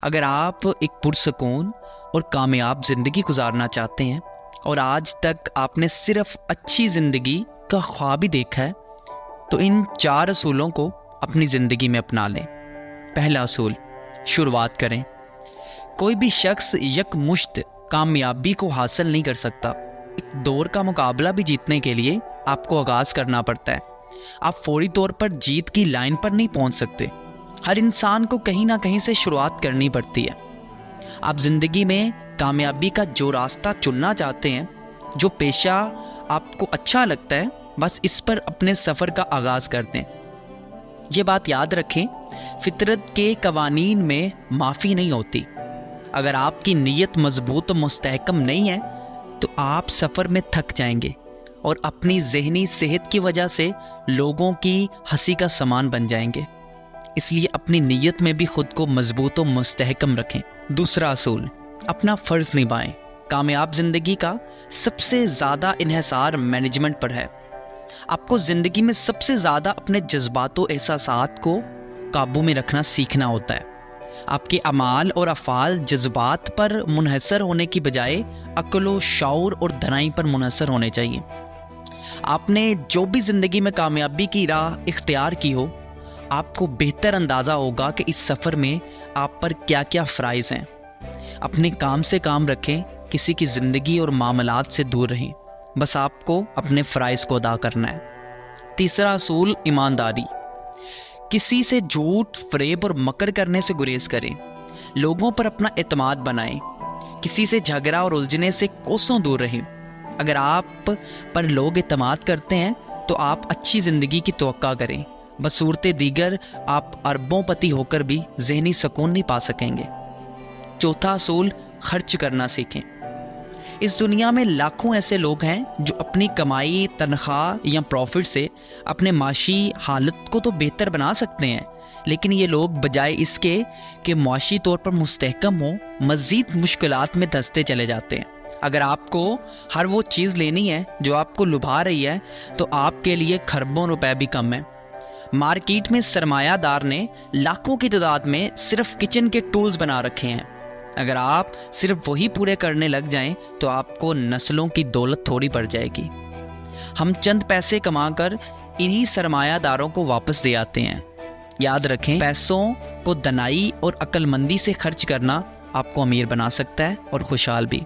अगर आप एक पुरसकून और कामयाब ज़िंदगी गुजारना चाहते हैं और आज तक आपने सिर्फ अच्छी ज़िंदगी का ख्वाब ही देखा है, तो इन 4 असूलों को अपनी ज़िंदगी में अपना लें। पहला असूल, शुरुआत करें। कोई भी शख्स यकमुश्त कामयाबी को हासिल नहीं कर सकता। एक दौर का मुकाबला भी जीतने के लिए आपको आगाज़ करना पड़ता है। आप फौरी तौर पर जीत की लाइन पर नहीं पहुंच सकते। हर इंसान को कहीं ना कहीं से शुरुआत करनी पड़ती है। आप ज़िंदगी में कामयाबी का जो रास्ता चुनना चाहते हैं, जो पेशा आपको अच्छा लगता है, बस इस पर अपने सफ़र का आगाज़ कर दें। ये बात याद रखें, फितरत के कवानीन में माफ़ी नहीं होती। अगर आपकी नीयत मजबूत और मुस्तहकम नहीं है तो आप सफ़र में थक जाएंगे और अपनी ज़हनी सेहत की वजह से लोगों की हंसी का सामान बन जाएंगे। इसलिए अपनी नीयत में भी खुद को मजबूत और मुस्तहकम रखें। दूसरा असूल, अपना फ़र्ज़ निभाएं। कामयाब ज़िंदगी का सबसे ज़्यादा इन्हिसार मैनेजमेंट पर है। आपको ज़िंदगी में सबसे ज़्यादा अपने जज्बात और एहसासात को काबू में रखना सीखना होता है। आपके अमाल और अफ़ाल जज्बात पर मुनहसर होने की बजाय अक्ल, शऊर और दनाई पर मुनहसर होने चाहिए। आपने जो भी ज़िंदगी में कामयाबी की राह इख्तियार की हो, आपको बेहतर अंदाज़ा होगा कि इस सफ़र में आप पर क्या क्या फ़राइज़ हैं। अपने काम से काम रखें, किसी की ज़िंदगी और मामलात से दूर रहें। बस आपको अपने फ़राइज़ को अदा करना है। तीसरा असूल, ईमानदारी। किसी से झूठ, फ़रेब और मकर करने से गुरेज करें। लोगों पर अपना एतमाद बनाएं। किसी से झगड़ा और उलझने से कोसों दूर रहें। अगर आप पर लोग एतमाद करते हैं तो आप अच्छी ज़िंदगी की तवक्का करें। बसूरत दीगर आप अरबोंपति होकर भी ज़हनी सुकून नहीं पा सकेंगे। चौथा असूल, खर्च करना सीखें। इस दुनिया में लाखों ऐसे लोग हैं जो अपनी कमाई, तनख्वाह या प्रॉफिट से अपने माशी हालत को तो बेहतर बना सकते हैं, लेकिन ये लोग बजाय इसके कि मुआशी तौर पर मुस्तहकम हो, मज़ीद मुश्किलात में धंसते चले जाते हैं। अगर आपको हर वो चीज़ लेनी है जो आपको लुभा रही है, तो आपके लिए खरबों रुपए भी कम है। मार्केट में सरमायादार ने लाखों की तादाद में सिर्फ किचन के टूल्स बना रखे हैं। अगर आप सिर्फ वही पूरे करने लग जाएं तो आपको नस्लों की दौलत थोड़ी पड़ जाएगी। हम चंद पैसे कमाकर इन्हीं सरमायादारों को वापस दे आते हैं। याद रखें, पैसों को दनाई और अक्लमंदी से खर्च करना आपको अमीर बना सकता है और खुशहाल भी।